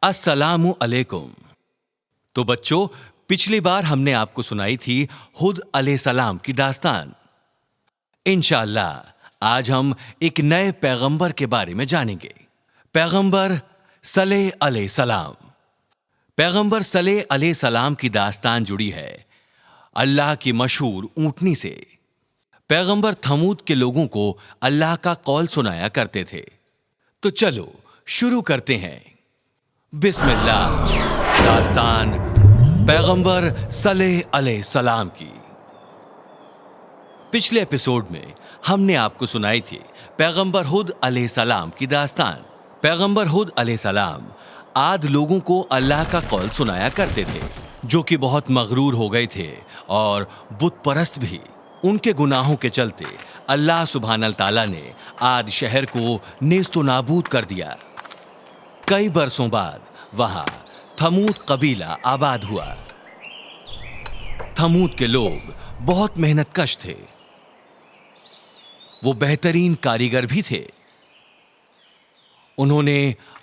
अस्सलामु अलैकुम। तो बच्चों, पिछली बार हमने आपको सुनाई थी हुद अलैहिस्सलाम की दास्तान। इंशाअल्लाह आज हम एक नए पैगंबर के बारे में जानेंगे, पैगंबर सलेह अलैहिस्सलाम। पैगंबर सलेह अलैहिस्सलाम की दास्तान जुड़ी है अल्लाह की मशहूर ऊंटनी से। पैगंबर थमूद के लोगों को अल्लाह का कौल सुनाया करते थे। तो चलो शुरू करते हैं। बिस्मिल्लाह। दास्तान पैगंबर सलेह अलैहिस्सलाम की। पिछले एपिसोड में हमने आपको सुनाई थी पैगंबर हुद अलैहिस्सलाम की दास्तान। पैगंबर हुद अलैहिस्सलाम आद लोगों को अल्लाह का कौल सुनाया करते थे, जो कि बहुत मगरूर हो गए थे और बुत परस्त भी। उनके गुनाहों के चलते अल्लाह सुब्हानल ताला ने आद शहर को नेस्तो नाबूद कर दिया। कई बरसों बाद वहां थमूद कबीला आबाद हुआ। थमूद के लोग बहुत मेहनतकश थे। वो बेहतरीन कारीगर भी थे। उन्होंने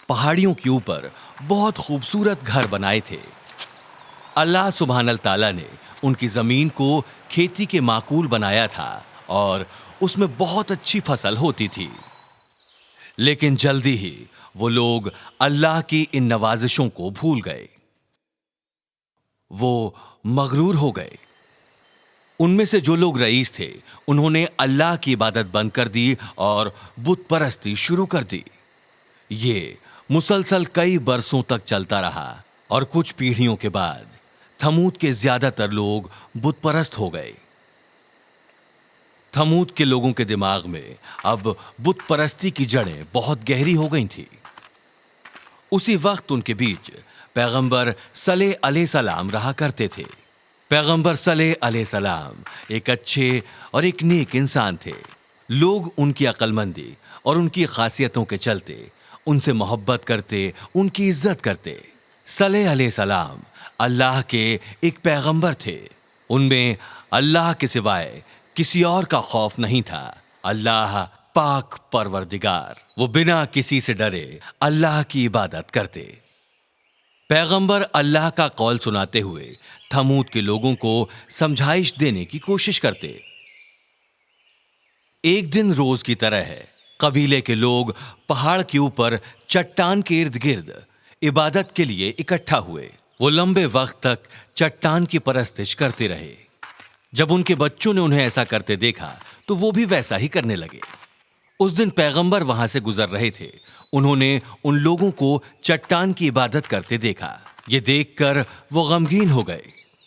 पहाड़ियों के ऊपर बहुत खूबसूरत घर बनाए थे। अल्लाह सुब्हानल ताला ने उनकी जमीन को खेती के माकूल बनाया था और उसमें बहुत अच्छी फसल होती थी। लेकिन जल्दी ही वो लोग अल्लाह की इन नवाजिशों को भूल गए। वो मगरूर हो गए। उनमें से जो लोग रईस थे, उन्होंने अल्लाह की इबादत बंद कर दी और बुत परस्ती शुरू कर दी। ये मुसलसल कई बरसों तक चलता रहा और कुछ पीढ़ियों के बाद थमूद के ज्यादातर लोग बुत परस्त हो गए। थमूद के लोगों के दिमाग में अब बुत परस्ती की जड़ें बहुत गहरी हो गई थी। उसी वक्त उनके बीच पैगंबर सलेह अलैहिस्सलाम रहा करते थे। पैगंबर सलेह अलैहिस्सलाम एक अच्छे और एक नेक इंसान थे। लोग उनकी अक्लमंदी और उनकी खासियतों के चलते उनसे मोहब्बत करते, उनकी इज्जत करते। सलेह अलैहिस्सलाम अल्लाह के एक पैगंबर थे। उनमें अल्लाह के सिवाय किसी और का खौफ नहीं था। अल्लाह पाक परवरदिगार, वो बिना किसी से डरे अल्लाह की इबादत करते। पैगंबर अल्लाह का कौल सुनाते हुए थमूद के लोगों को समझाइश देने की कोशिश करते। एक दिन रोज की तरह है, कबीले के लोग पहाड़ के ऊपर चट्टान के इर्द गिर्द इबादत के लिए इकट्ठा हुए। वो लंबे वक्त तक चट्टान की परस्तिश करते रहे। जब उनके बच्चों ने उन्हें ऐसा करते देखा तो वो भी वैसा ही करने लगे। उस दिन पैगंबर वहां से गुजर रहे थे। उन्होंने उन लोगों को चट्टान की इबादत करते देखा। ये देखकर वो गमगीन हो गए।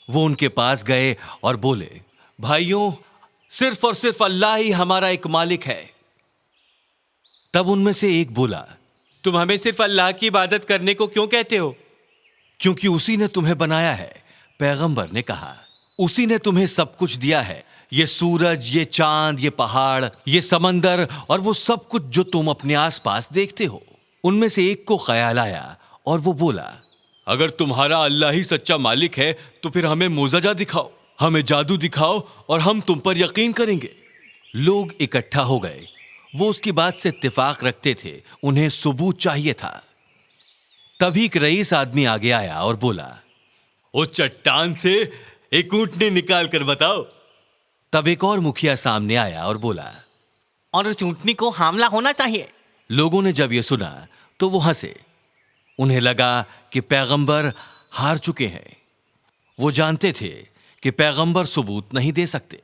वो उनके पास गए और बोले, भाइयों, सिर्फ और सिर्फ अल्लाह ही हमारा एक मालिक है। तब उनमें से एक बोला, तुम हमें सिर्फ अल्लाह की इबादत करने को क्यों कहते हो? क्योंकि उसी ने तुम्हें बनाया है। पैगंबर ने कहा, उसी ने तुम्हें सब कुछ दिया है, ये सूरज, ये चांद, ये पहाड़, ये समंदर और वो सब कुछ जो तुम अपने आसपास देखते हो। उनमें से एक को ख्याल आया और वो बोला, अगर तुम्हारा अल्लाह ही सच्चा मालिक है तो फिर हमें मोजज़ा दिखाओ, हमें जादू दिखाओ और हम तुम पर यकीन करेंगे। लोग इकट्ठा हो गए। वो उसकी बात से इत्तेफाक रखते थे। उन्हें सबूत चाहिए था। तभी एक रईस आदमी आगे आया और बोला, उस चट्टान से एक ऊंटनी निकाल कर बताओ। तब एक और मुखिया सामने आया और बोला, और उस ऊंटनी को हामला होना चाहिए। लोगों ने जब यह सुना तो वो हंसे। उन्हें लगा कि पैगंबर हार चुके हैं। वो जानते थे कि पैगंबर सबूत नहीं दे सकते।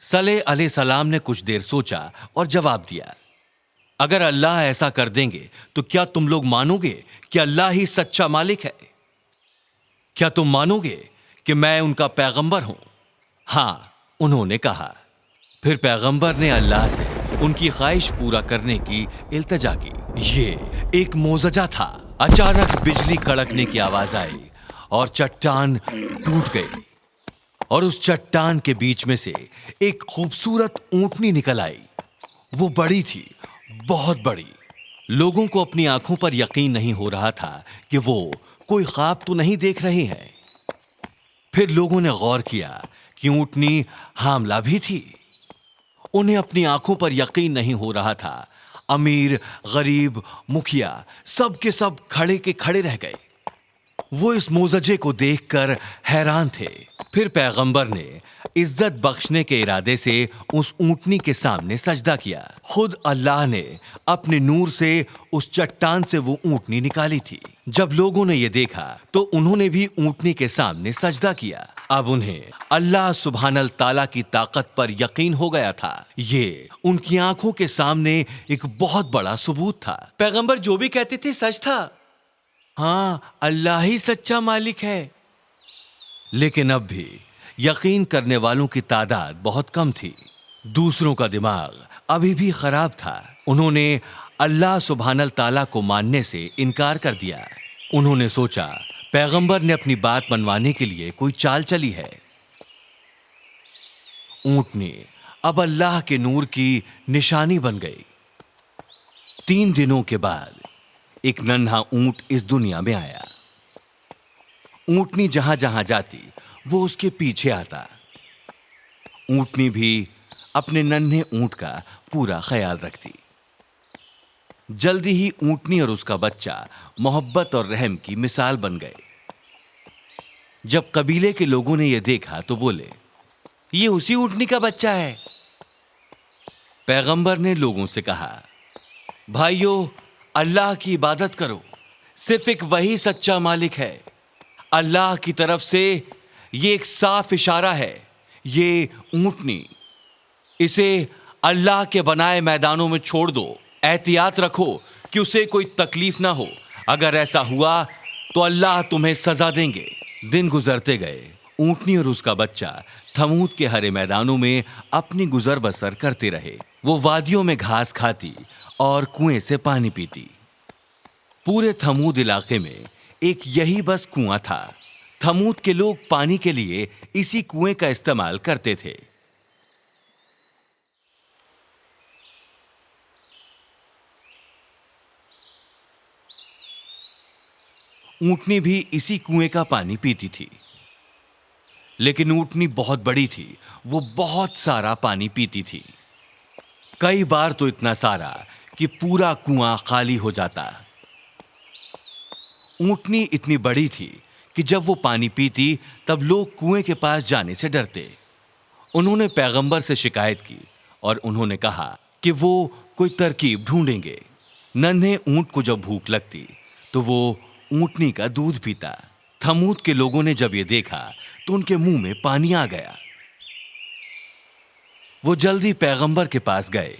सलेह अलैहिस्सलाम ने कुछ देर सोचा और जवाब दिया, अगर अल्लाह ऐसा कर देंगे तो क्या तुम लोग मानोगे कि अल्लाह ही सच्चा मालिक है? क्या तुम मानोगे कि मैं उनका पैगंबर हूं? हां, उन्होंने कहा। फिर पैगंबर ने अल्लाह से उनकी ख्वाहिश पूरा करने की इल्तिजा की। ये एक मोजज़ा था। अचानक बिजली कड़कने की आवाज आई और चट्टान टूट गई और उस चट्टान के बीच में से एक खूबसूरत ऊंटनी निकल आई। वो बड़ी थी, बहुत बड़ी। लोगों को अपनी आंखों पर यकीन नहीं हो रहा था कि वो कोई ख्वाब तो नहीं देख रहे हैं। फिर लोगों ने गौर किया कि ऊंटनी हामला भी थी। उन्हें अपनी आंखों पर यकीन नहीं हो रहा था। अमीर, गरीब, मुखिया सब के सब खड़े के खड़े रह गए। वो इस मोजजे को देखकर हैरान थे। फिर पैगंबर ने इज्जत बख्शने के इरादे से उस ऊंटनी के सामने सजदा किया। खुद अल्लाह ने अपने नूर से उस चट्टान से वो ऊंटनी निकाली थी। जब लोगों ने ये देखा तो उन्होंने भी ऊंटनी के सामने सजदा किया। अब उन्हें अल्लाह सुब्हानल ताला की ताकत पर यकीन हो गया था। ये उनकी आंखों के सामने एक बहुत बड़ा सबूत था। पैगंबर जो भी कहते थे सच था। हाँ, अल्लाह ही सच्चा मालिक है। लेकिन अब भी यकीन करने वालों की तादाद बहुत कम थी। दूसरों का दिमाग अभी भी खराब था। उन्होंने अल्लाह सुब्हानल ताला को मानने से इनकार कर दिया। उन्होंने सोचा पैगंबर ने अपनी बात मनवाने के लिए कोई चाल चली है। ऊंटनी अब अल्लाह के नूर की निशानी बन गई। 3 दिनों के बाद एक नन्हा ऊंट इस दुनिया में आया। ऊंटनी जहां जहां जाती वो उसके पीछे आता। ऊंटनी भी अपने नन्हे ऊंट का पूरा ख्याल रखती। जल्दी ही ऊंटनी और उसका बच्चा मोहब्बत और रहम की मिसाल बन गए। जब कबीले के लोगों ने यह देखा तो बोले, ये उसी ऊंटनी का बच्चा है। पैगंबर ने लोगों से कहा, भाइयों, अल्लाह की इबादत करो। सिर्फ एक वही सच्चा मालिक है। अल्लाह की तरफ से ये एक साफ इशारा है। ये ऊंटनी, इसे अल्लाह के बनाए मैदानों में छोड़ दो। एहतियात रखो कि उसे कोई तकलीफ ना हो। अगर ऐसा हुआ तो अल्लाह तुम्हें सजा देंगे। दिन गुजरते गए। ऊंटनी और उसका बच्चा थमूद के हरे मैदानों में अपनी गुजर बसर करते रहे। वो वादियों में घास खाती और कुएं से पानी पीती। पूरे थमूद इलाके में एक यही बस कुआं था। थमूद के लोग पानी के लिए इसी कुएं का इस्तेमाल करते थे। ऊंटनी भी इसी कुएं का पानी पीती थी। लेकिन ऊंटनी बहुत बड़ी थी। वो बहुत सारा पानी पीती थी। कई बार तो इतना सारा कि पूरा कुआं खाली हो जाता। ऊंटनी इतनी बड़ी थी कि जब वो पानी पीती तब लोग कुएं के पास जाने से डरते। उन्होंने पैगंबर से शिकायत की और उन्होंने कहा कि वो कोई तरकीब ढूंढेंगे। नन्हे ऊंट को जब भूख लगती तो वो ऊंटनी का दूध पीता। थमूद के लोगों ने जब ये देखा तो उनके मुंह में पानी आ गया। वो जल्दी पैगंबर के पास गए।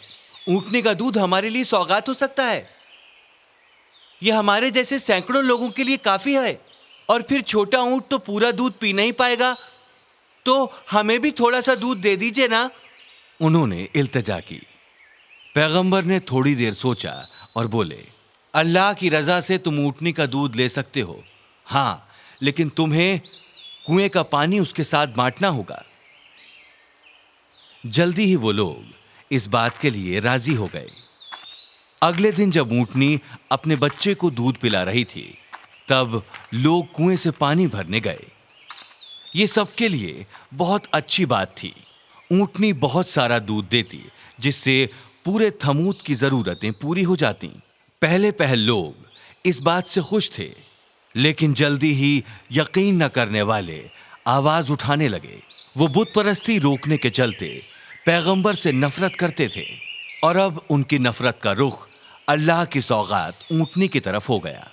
ऊंटनी का दूध हमारे लिए सौगात हो सकता है। यह हमारे जैसे सैकड़ों लोगों के लिए काफी है। और फिर छोटा ऊंट तो पूरा दूध पी नहीं पाएगा, तो हमें भी थोड़ा सा दूध दे दीजिए ना। उन्होंने इल्तिजा की। पैगंबर ने थोड़ी देर सोचा और बोले, अल्लाह की रजा से तुम ऊंटनी का दूध ले सकते हो। हाँ, लेकिन तुम्हें कुएं का पानी उसके साथ बांटना होगा। जल्दी ही वो लोग इस बात के लिए राजी हो गए। अगले दिन जब ऊंटनी अपने बच्चे को दूध पिला रही थी तब लोग कुएं से पानी भरने गए। ये सबके लिए बहुत अच्छी बात थी। ऊंटनी बहुत सारा दूध देती जिससे पूरे थमूद की जरूरतें पूरी हो जाती। पहले पहल लोग इस बात से खुश थे, लेकिन जल्दी ही यकीन न करने वाले आवाज उठाने लगे। वो बुत परस्ती रोकने के चलते पैगंबर से नफरत करते थे और अब उनकी नफरत का रुख अल्लाह की सौगात ऊंटनी की तरफ हो गया।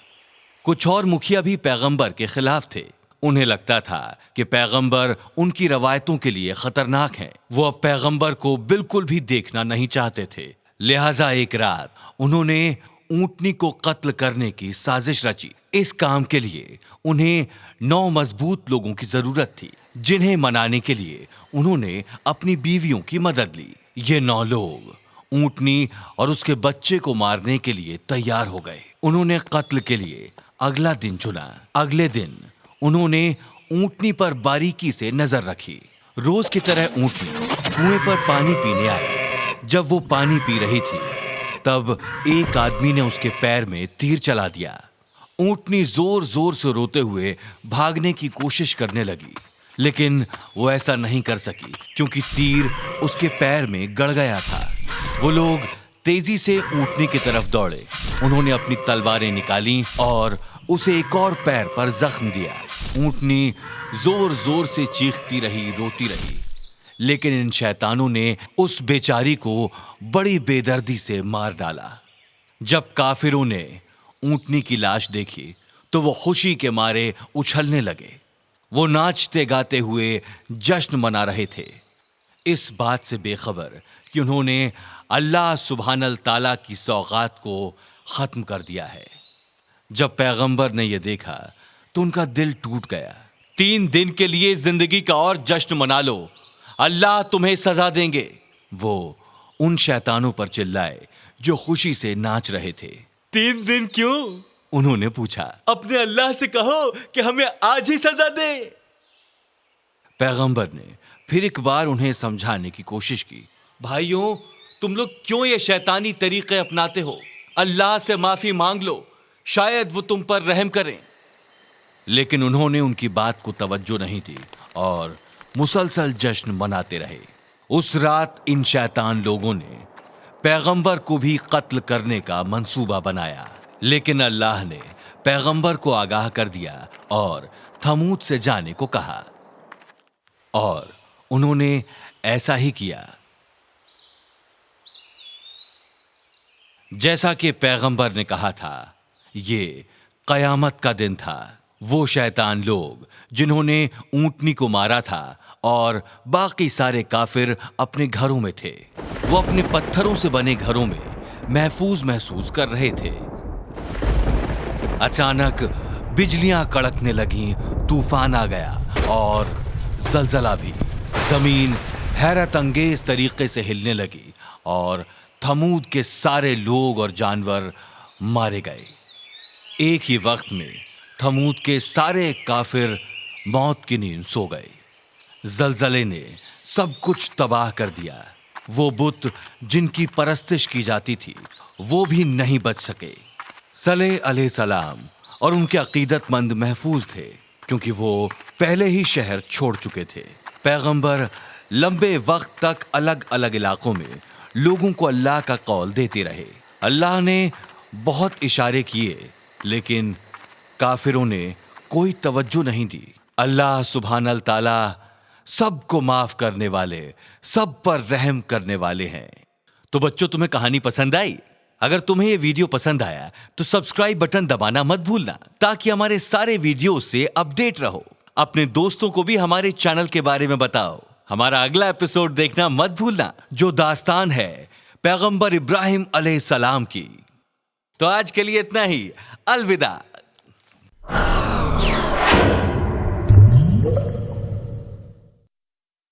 कुछ और मुखिया भी पैगंबर के खिलाफ थे। उन्हें लगता था कि पैगंबर उनकी रवायतों के लिए खतरनाक हैं। वो अब पैगंबर को बिल्कुल भी देखना नहीं चाहते थे। लिहाजा एक रात उन्होंने ऊंटनी को कत्ल करने की साजिश रची। इस काम के लिए उन्हें 9 मजबूत लोगों की जरूरत थी, जिन्हें मनाने के लिए उन्होंने अपनी बीवियों की मदद ली। ये 9 लोग ऊंटनी और उसके बच्चे को मारने के लिए तैयार हो गए। उन्होंने कत्ल के लिए अगला दिन चुना। अगले दिन उन्होंने ऊंटनी पर बारीकी से नजर रखी। रोज की तरह ऊंटनी कुएं पर पानी पीने आई। जब वो पानी पी रही थी तब एक आदमी ने उसके पैर में तीर चला दिया। ऊंटनी जोर जोर से रोते हुए भागने की कोशिश करने लगी, लेकिन वो ऐसा नहीं कर सकी क्योंकि तीर उसके पैर में गड़ गया था। वो लोग तेजी से ऊंटनी की तरफ दौड़े। उन्होंने अपनी तलवारें निकाली और उसे एक और पैर पर जख्म दिया। ऊंटनी जोर जोर से चीखती रही, रोती रही, लेकिन इन शैतानों ने उस बेचारी को बड़ी बेदर्दी से मार डाला। जब काफिरों ने ऊंटनी की लाश देखी तो वो खुशी के मारे उछलने लगे। वो नाचते गाते हुए जश्न मना रहे थे, इस बात से बेखबर कि उन्होंने अल्लाह सुब्हानल ताला की सौगात को खत्म कर दिया है। जब पैगंबर ने यह देखा तो उनका दिल टूट गया। 3 दिन के लिए जिंदगी का और जश्न मना लो, अल्लाह तुम्हें सजा देंगे। वो उन शैतानों पर चिल्लाए जो खुशी से नाच रहे थे। 3 दिन क्यों? उन्होंने पूछा। अपने अल्लाह से कहो कि हमें आज ही सजा दे। पैगंबर ने फिर एक बार उन्हें समझाने की कोशिश की। भाइयों, तुम लोग क्यों ये शैतानी तरीके अपनाते हो? अल्लाह से माफी मांग लो, शायद वो तुम पर रहम करें। लेकिन उन्होंने उनकी बात को तवज्जो नहीं दी और मुसलसल जश्न मनाते रहे। उस रात इन शैतान लोगों ने पैगंबर को भी कत्ल करने का मंसूबा बनाया, लेकिन अल्लाह ने पैगंबर को आगाह कर दिया और थमूद से जाने को कहा, और उन्होंने ऐसा ही किया। जैसा कि पैगंबर ने कहा था, ये कयामत का दिन था। वो शैतान लोग जिन्होंने ऊंटनी को मारा था और बाकी सारे काफिर अपने घरों में थे, वो अपने पत्थरों से बने घरों में महफूज महसूस कर रहे थे। अचानक बिजलियां कड़कने लगीं, तूफान आ गया और जलजला भी। जमीन हैरत अंगेज तरीके से हिलने लगी और थमूद के सारे लोग और जानवर मारे गए। एक ही वक्त में थमूद के सारे काफिर मौत की नींद सो गए। जलजले ने सब कुछ तबाह कर दिया। वो बुत जिनकी परस्तिश की जाती थी वो भी नहीं बच सके। सलेह अलैहिस्सलाम और उनके अकीदतमंद महफूज थे, क्योंकि वो पहले ही शहर छोड़ चुके थे। पैगंबर लंबे वक्त तक अलग अलग इलाकों में लोगों को अल्लाह का कौल देते रहे। अल्लाह ने बहुत इशारे किए, लेकिन काफिरों ने कोई तवज्जो नहीं दी। अल्लाह सुब्हानल ताला सबको माफ करने वाले, सब पर रहम करने वाले हैं। तो बच्चों, तुम्हें कहानी पसंद आई? अगर तुम्हें ये वीडियो पसंद आया तो सब्सक्राइब बटन दबाना मत भूलना, ताकि हमारे सारे वीडियो से अपडेट रहो। अपने दोस्तों को भी हमारे चैनल के बारे में बताओ। हमारा अगला एपिसोड देखना मत भूलना, जो दास्तान है पैगंबर इब्राहिम अलैहिस्सलाम की। तो आज के लिए इतना ही। अलविदा।